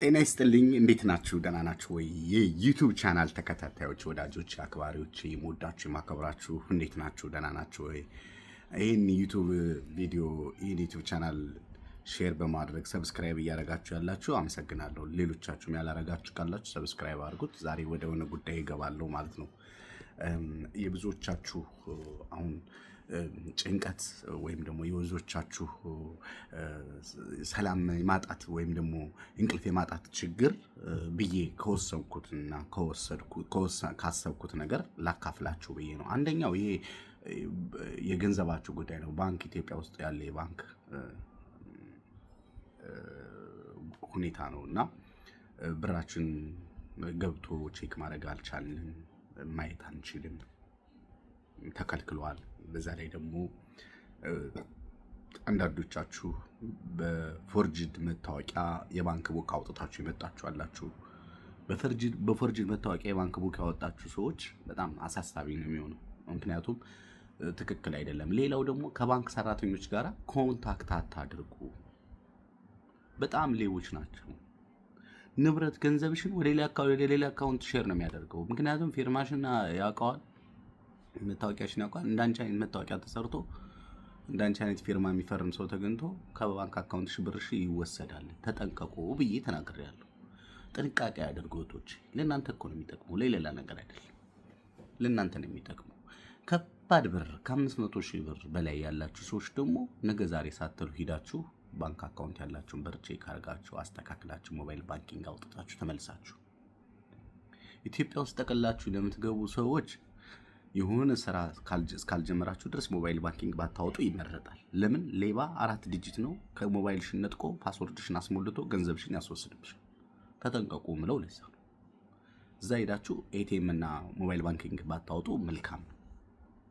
ጤና ይስጥልኝ። እንዴት ናችሁ? ደህና ናችሁ ወይ? የዩቲዩብ ቻናል ተከታታዮች፣ ወዳጆች፣ አክባሪዎች፣ የምወዳችሁ የማከብራችሁ እንዴት ናችሁ? ደህና ናችሁ ወይ? ይህን ዩቲዩብ ቻናል ሼር በማድረግ ሰብስክራይብ እያደረጋችሁ ያላችሁ አመሰግናለሁ። ሌሎቻችሁም ያላረጋችሁ ካላችሁ ሰብስክራይብ አድርጉት። ዛሬ ወደ ሆነ ጉዳይ እገባለሁ ማለት ነው። የብዙዎቻችሁ አሁን ጭንቀት ወይም ደግሞ የብዙዎቻችሁ ሰላም ማጣት ወይም ደግሞ እንቅልፍ የማጣት ችግር ብዬ ከወሰንኩትና ካሰብኩት ነገር ላካፍላችሁ ብዬ ነው። አንደኛው ይሄ የገንዘባችሁ ጉዳይ ነው። ባንክ ኢትዮጵያ ውስጥ ያለ የባንክ ሁኔታ ነው እና ብራችን ገብቶ ቼክ ማድረግ አልቻልንም፣ ማየት አንችልም፣ ተከልክሏል። በዛ ላይ ደግሞ አንዳንዶቻችሁ በፎርጅድ መታወቂያ የባንክ ቡክ አውጥታችሁ የመጣችሁ አላችሁ። በፎርጅድ መታወቂያ የባንክ ቡክ ያወጣችሁ ሰዎች በጣም አሳሳቢ ነው የሚሆነው፣ ምክንያቱም ትክክል አይደለም። ሌላው ደግሞ ከባንክ ሰራተኞች ጋር ኮንታክት አታድርጉ፣ በጣም ሌቦች ናቸው። ንብረት ገንዘብሽን ወደ ሌላ አካውንት ሼር ነው የሚያደርገው። ምክንያቱም ፊርማሽን ያውቀዋል፣ መታወቂያሽን ያውቀዋል። እንዳንቺ አይነት መታወቂያ ተሰርቶ እንዳንቺ አይነት ፊርማ የሚፈርም ሰው ተገኝቶ ከባንክ አካውንትሽ ብርሽ ይወሰዳል። ተጠንቀቁ ብዬ ተናግሬያለሁ። ጥንቃቄ ያደርጉ እህቶች። ለእናንተ እኮ ነው የሚጠቅመው፣ ለሌላ ነገር አይደለም። ለእናንተ ነው የሚጠቅመው። ከባድ ብር ከ500 ሺህ ብር በላይ ያላችሁ ሰዎች ደግሞ ነገ ዛሬ ሳትሉ ሂዳችሁ ባንክ አካውንት ያላችሁን ብር ቼክ አድርጋችሁ አስተካክላችሁ ሞባይል ባንኪንግ አውጥታችሁ ተመልሳችሁ ኢትዮጵያ ውስጥ ጠቅላችሁ ለምትገቡ ሰዎች የሆነ ስራ እስካልጀመራችሁ ድረስ ሞባይል ባንኪንግ ባታወጡ ይመረጣል። ለምን? ሌባ 4 ዲጂት ነው ከሞባይልሽን ነጥቆ ፓስወርድሽን አስሞልቶ ገንዘብሽን ያስወስድብሻል። ተጠንቀቁ ምለው ለዛ ነው። እዛ ሄዳችሁ ኤቲኤም እና ሞባይል ባንኪንግ ባታወጡ መልካም ነው።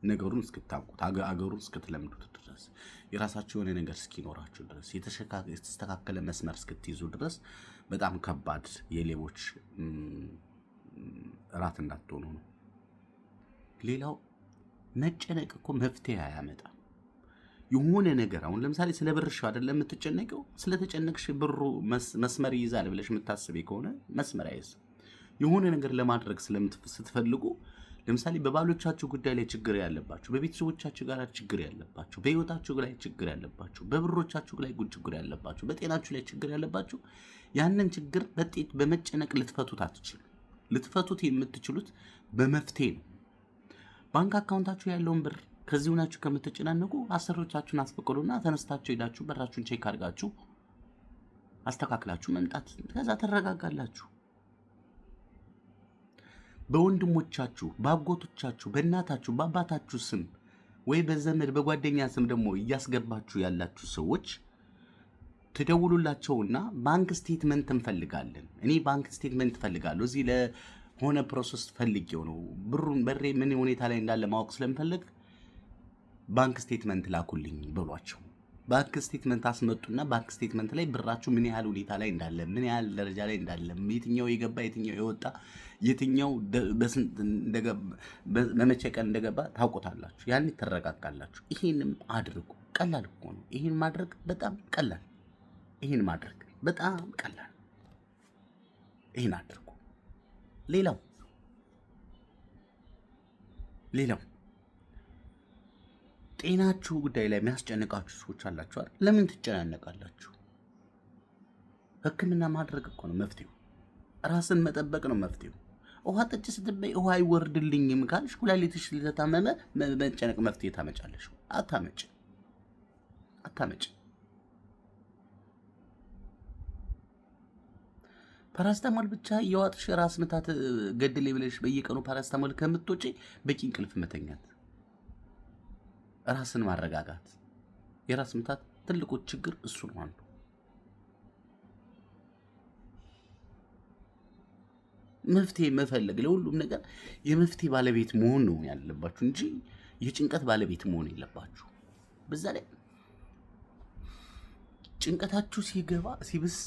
ነገሩን እስክታውቁት አገሩን እስክትለምዱት ድረስ የራሳችሁ የሆነ ነገር እስኪኖራችሁ ድረስ የተስተካከለ መስመር እስክትይዙ ድረስ በጣም ከባድ የሌቦች ራት እንዳትሆኑ ነው። ሌላው መጨነቅ እኮ መፍትሄ አያመጣም። የሆነ ነገር አሁን ለምሳሌ ስለ ብርሽ አይደለም የምትጨነቀው፣ ስለተጨነቅሽ ብሩ መስመር ይይዛል ብለሽ የምታስቢ ከሆነ መስመር አይይዝም። የሆነ ነገር ለማድረግ ስትፈልጉ ለምሳሌ በባሎቻችሁ ጉዳይ ላይ ችግር ያለባችሁ፣ በቤተሰቦቻችሁ ጋር ችግር ያለባችሁ፣ በህይወታችሁ ላይ ችግር ያለባችሁ፣ በብሮቻችሁ ላይ ችግር ያለባችሁ፣ በጤናችሁ ላይ ችግር ያለባችሁ፣ ያንን ችግር በመጨነቅ ልትፈቱት አትችሉ። ልትፈቱት የምትችሉት በመፍትሄ ነው። ባንክ አካውንታችሁ ያለውን ብር ከዚህ ሆናችሁ ከምትጨናነቁ አሰሪዎቻችሁን አስፈቅዱና ተነስታችሁ ሄዳችሁ በራችሁን ቼክ አድርጋችሁ አስተካክላችሁ መምጣት፣ ከዛ ተረጋጋላችሁ። በወንድሞቻችሁ፣ በአጎቶቻችሁ፣ በእናታችሁ፣ በአባታችሁ ስም ወይ በዘመድ በጓደኛ ስም ደግሞ እያስገባችሁ ያላችሁ ሰዎች ትደውሉላቸውና ባንክ ስቴትመንት እንፈልጋለን፣ እኔ ባንክ ስቴትመንት እፈልጋለሁ፣ እዚህ ለሆነ ፕሮሰስ ፈልጌው ነው፣ ብሩን በሬ ምን ሁኔታ ላይ እንዳለ ማወቅ ስለምፈልግ ባንክ ስቴትመንት ላኩልኝ በሏቸው። ባንክ ስቴትመንት አስመጡና ባንክ ስቴትመንት ላይ ብራችሁ ምን ያህል ሁኔታ ላይ እንዳለ፣ ምን ያህል ደረጃ ላይ እንዳለ፣ የትኛው የገባ የትኛው የወጣ፣ የትኛው በመቼ ቀን እንደገባ ታውቁታላችሁ። ያን ትረጋጋላችሁ። ይሄንም አድርጉ። ቀላል እኮ ነው። ይሄን ማድረግ በጣም ቀላል። ይሄን ማድረግ በጣም ቀላል። ይሄን አድርጉ። ሌላው ጤናችሁ ጉዳይ ላይ የሚያስጨንቃችሁ ሰዎች አላችሁ አይደል? ለምን ትጨናነቃላችሁ? ሕክምና ማድረግ እኮ ነው መፍትሄው። ራስን መጠበቅ ነው መፍትሄው። ውሃ ጠጪ ስትበይ ውሃ አይወርድልኝም ካልሽ ኩላሊትሽ ስለታመመ መጨነቅ መፍትሄ ታመጫለሽ? አታመጭ። ፓራስታሞል ብቻ የዋጥሽ ራስ ምታት ገድሌ ብለሽ በየቀኑ ፓራስታሞል ከምትወጪ በቂ እንቅልፍ መተኛት፣ ራስን ማረጋጋት። የራስ ምታት ትልቁ ችግር እሱ ነው። አንዱ መፍትሄ መፈለግ፣ ለሁሉም ነገር የመፍትሄ ባለቤት መሆን ነው ያለባችሁ እንጂ የጭንቀት ባለቤት መሆን የለባችሁ። በዛ ላይ ጭንቀታችሁ ሲብስ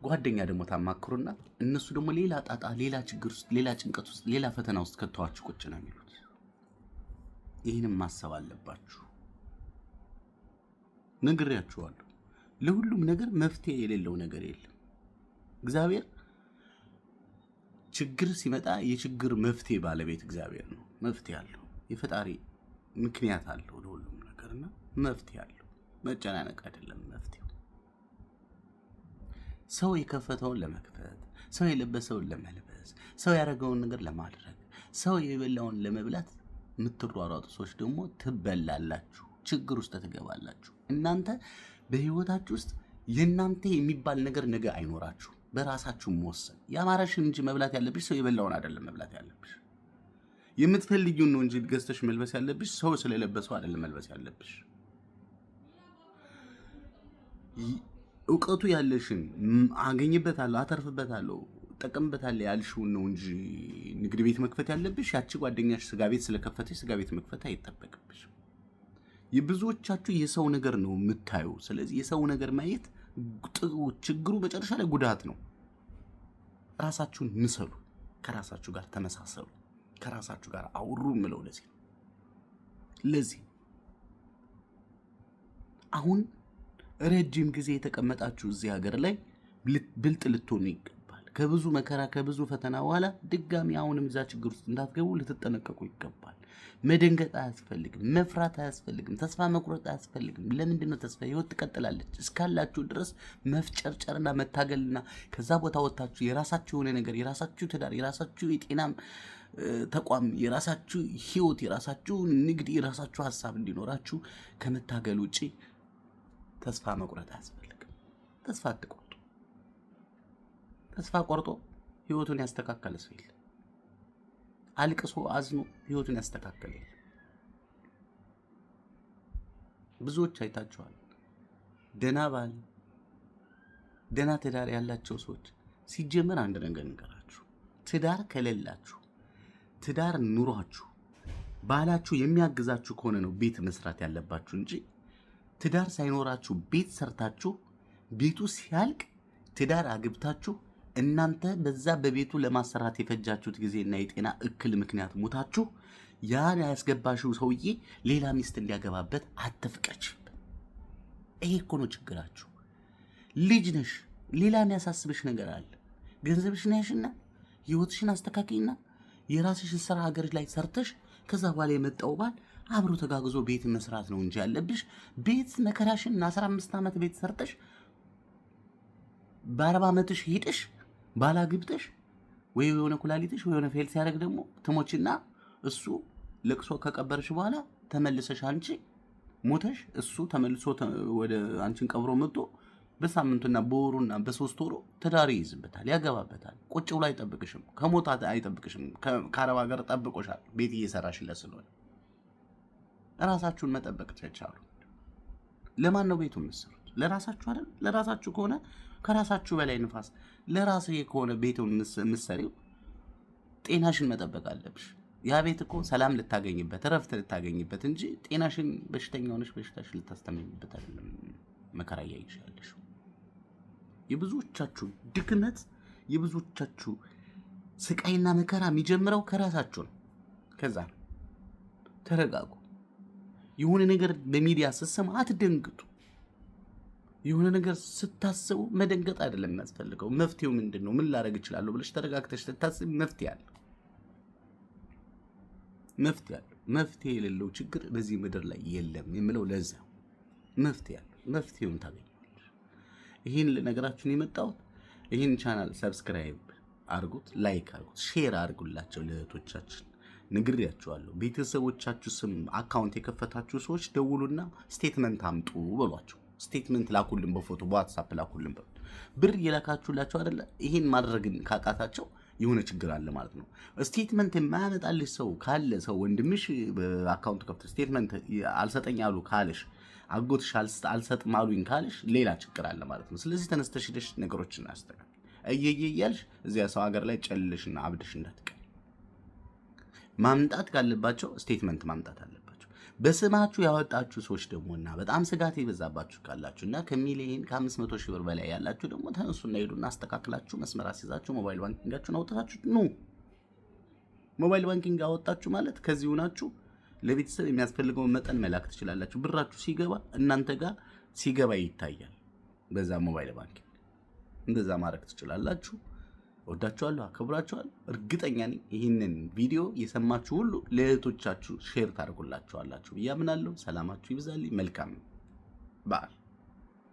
ጓደኛ ደግሞ ታማክሩና እነሱ ደግሞ ሌላ ጣጣ፣ ሌላ ችግር ውስጥ፣ ሌላ ጭንቀት ውስጥ፣ ሌላ ፈተና ውስጥ ከተዋችሁ ቁጭ ነው የሚሉት። ይህንም ማሰብ አለባችሁ። ነግሬያችኋለሁ። ለሁሉም ነገር መፍትሄ የሌለው ነገር የለም። እግዚአብሔር ችግር ሲመጣ የችግር መፍትሄ ባለቤት እግዚአብሔር ነው። መፍትሄ አለው። የፈጣሪ ምክንያት አለው ለሁሉም ነገርና መፍትሄ አለው። መጨናነቅ አይደለም መፍትሄው። ሰው የከፈተውን ለመክፈት፣ ሰው የለበሰውን ለመልበስ፣ ሰው ያደረገውን ነገር ለማድረግ፣ ሰው የበላውን ለመብላት የምትሯሯጡ ሰዎች ደግሞ ትበላላችሁ፣ ችግር ውስጥ ትገባላችሁ። እናንተ በህይወታችሁ ውስጥ የእናንተ የሚባል ነገር ነገ አይኖራችሁ። በራሳችሁ መወሰን ያማረሽን እንጂ መብላት ያለብሽ ሰው የበላውን አይደለም መብላት ያለብሽ። የምትፈልጊውን ነው እንጂ ገዝተሽ መልበስ ያለብሽ ሰው ስለለበሰው አይደለም መልበስ ያለብሽ። እውቀቱ ያለሽን አገኝበታለሁ፣ አተርፍበታለሁ፣ ጠቀምበታለሁ ያልሽውን ነው እንጂ ንግድ ቤት መክፈት ያለብሽ። ያቺ ጓደኛሽ ስጋ ቤት ስለከፈተሽ ስጋ ቤት መክፈት አይጠበቅብሽ። የብዙዎቻችሁ የሰው ነገር ነው የምታዩ። ስለዚህ የሰው ነገር ማየት ችግሩ መጨረሻ ላይ ጉዳት ነው። ራሳችሁን ምሰሉ፣ ከራሳችሁ ጋር ተመሳሰሉ፣ ከራሳችሁ ጋር አውሩ ምለው ለዚህ አሁን ረጅም ጊዜ የተቀመጣችሁ እዚህ ሀገር ላይ ብልጥ ልትሆኑ ይገባል። ከብዙ መከራ ከብዙ ፈተና በኋላ ድጋሚ አሁንም እዛ ችግር ውስጥ እንዳትገቡ ልትጠነቀቁ ይገባል። መደንገጥ አያስፈልግም፣ መፍራት አያስፈልግም፣ ተስፋ መቁረጥ አያስፈልግም። ለምንድን ነው ተስፋ? ህይወት ትቀጥላለች። እስካላችሁ ድረስ መፍጨርጨርና መታገልና ከዛ ቦታ ወጣችሁ የራሳችሁ የሆነ ነገር፣ የራሳችሁ ትዳር፣ የራሳችሁ የጤና ተቋም፣ የራሳችሁ ህይወት፣ የራሳችሁ ንግድ፣ የራሳችሁ ሀሳብ እንዲኖራችሁ ከመታገል ውጪ ተስፋ መቁረጥ አያስፈልግም። ተስፋ አትቆርጡ። ተስፋ ቆርጦ ህይወቱን ያስተካከለ ሰው የለም። አልቅሶ አዝኖ ህይወቱን ያስተካከለ የለም። ብዙዎች አይታችኋል። ደና ባል ደና ትዳር ያላቸው ሰዎች ሲጀመር አንድ ነገር ንገራችሁ። ትዳር ከሌላችሁ፣ ትዳር ኑሯችሁ ባላችሁ የሚያግዛችሁ ከሆነ ነው ቤት መስራት ያለባችሁ እንጂ ትዳር ሳይኖራችሁ ቤት ሰርታችሁ ቤቱ ሲያልቅ ትዳር አግብታችሁ እናንተ በዛ በቤቱ ለማሰራት የፈጃችሁት ጊዜና የጤና እክል ምክንያት ሞታችሁ ያን ያስገባሽው ሰውዬ ሌላ ሚስት እንዲያገባበት አትፍቀጅበት። ይሄ እኮ ነው ችግራችሁ። ልጅ ነሽ፣ ሌላ የሚያሳስብሽ ነገር አለ። ገንዘብሽን ያሽና ህይወትሽን አስተካክይና የራስሽን ስራ ሀገር ላይ ሰርተሽ ከዛ በኋላ የመጣው ባል አብሮ ተጋግዞ ቤት መስራት ነው እንጂ ያለብሽ ቤት መከራሽን 15 ዓመት ቤት ሰርተሽ በ40 ዓመትሽ ሄደሽ ባላግብተሽ ወይ የሆነ ኩላሊትሽ ወይ የሆነ ፌል ሲያደርግ ደግሞ ትሞችና እሱ ለቅሶ ከቀበርሽ በኋላ ተመልሰሽ አንቺ ሞተሽ እሱ ተመልሶ ወደ አንቺን ቀብሮ መጥቶ በሳምንቱና በወሩና በ3 ወሩ ትዳር ይይዝበታል፣ ያገባበታል። ቁጭ ብሎ አይጠብቅሽም፣ ከሞት አይጠብቅሽም። ከአረብ ሀገር ጠብቆሻል ቤት እየሰራሽለት ስለሆነ። ራሳችሁን መጠበቅ ተቻሉ። ለማን ነው ቤቱን የምትሰሩት? ለራሳችሁ አይደል? ለራሳችሁ ከሆነ ከራሳችሁ በላይ ንፋስ ለራስህ ከሆነ ቤቱን የምትሰሪው ጤናሽን መጠበቅ አለብሽ። ያ ቤት እኮ ሰላም ልታገኝበት፣ እረፍት ልታገኝበት እንጂ ጤናሽን በሽተኛ ሆነሽ በሽታሽን ልታስተምኝበት አይደለም። መከራ ያይሻለሽ። የብዙዎቻችሁ ድክመት፣ የብዙዎቻችሁ ስቃይና መከራ የሚጀምረው ከራሳችሁ ነው። ከዛ ተረጋጉ። የሆነ ነገር በሚዲያ ስትሰማ አትደንግጡ። የሆነ ነገር ስታስቡ መደንገጥ አይደለም የሚያስፈልገው። መፍትሄው ምንድነው? ምን ላደርግ እችላለሁ ብለሽ ተረጋግተሽ ስታስቢ መፍትሄ አለ። መፍትሄ የሌለው ችግር በዚህ ምድር ላይ የለም የምለው ለዛ መፍትሄ አለ። መፍትሄውን ታገኛለሽ። ይሄን ለነገራችሁን የመጣሁት። ይሄን ቻናል ሰብስክራይብ አድርጉት፣ ላይክ አድርጉት፣ ሼር አድርጉላቸው ለእህቶቻችን። ንግሪያችኋለሁ። ቤተሰቦቻችሁ ስም አካውንት የከፈታችሁ ሰዎች ደውሉና ስቴትመንት አምጡ በሏቸው። ስቴትመንት ላኩልን፣ በፎቶ በዋትስአፕ ላኩልን በሉ። ብር እየላካችሁላቸው አይደለ? ይሄን ማድረግን ካቃታቸው የሆነ ችግር አለ ማለት ነው። ስቴትመንት የማያመጣልሽ ሰው ካለ፣ ሰው ወንድምሽ በአካውንት ከፍቶ ስቴትመንት አልሰጠኝ አሉ ካለሽ፣ አጎትሽ አልሰጥም አሉኝ ካለሽ ሌላ ችግር አለ ማለት ነው። ስለዚህ ተነስተሽ ሄደሽ ነገሮችን አስተካክል። እያልሽ እዚያ ሰው ሀገር ላይ ጨልሽና አብደሽ እንዳትቀር። ማምጣት ካለባቸው ስቴትመንት ማምጣት አለባቸው። በስማችሁ ያወጣችሁ ሰዎች ደግሞና በጣም ስጋት የበዛባችሁ ካላችሁና ከሚሊዮን ከ500 ሺህ ብር በላይ ያላችሁ ደግሞ ተነሱና ሄዱና አስተካክላችሁ መስመር አስይዛችሁ ሞባይል ባንኪንጋችሁን አውጥታችሁ ኑ። ሞባይል ባንኪንግ አወጣችሁ ማለት ከዚህ ሆናችሁ ለቤተሰብ የሚያስፈልገውን መጠን መላክ ትችላላችሁ። ብራችሁ ሲገባ እናንተ ጋር ሲገባ ይታያል በዛ ሞባይል ባንኪንግ። እንደዛ ማድረግ ትችላላችሁ። ወዳችኋለሁ፣ አከብራችኋለሁ። እርግጠኛ ነኝ ይህንን ቪዲዮ የሰማችሁ ሁሉ ለእህቶቻችሁ ሼር ታደርጉላችኋላችሁ ብዬ አምናለሁ። ሰላማችሁ ይብዛልኝ። መልካም በዓል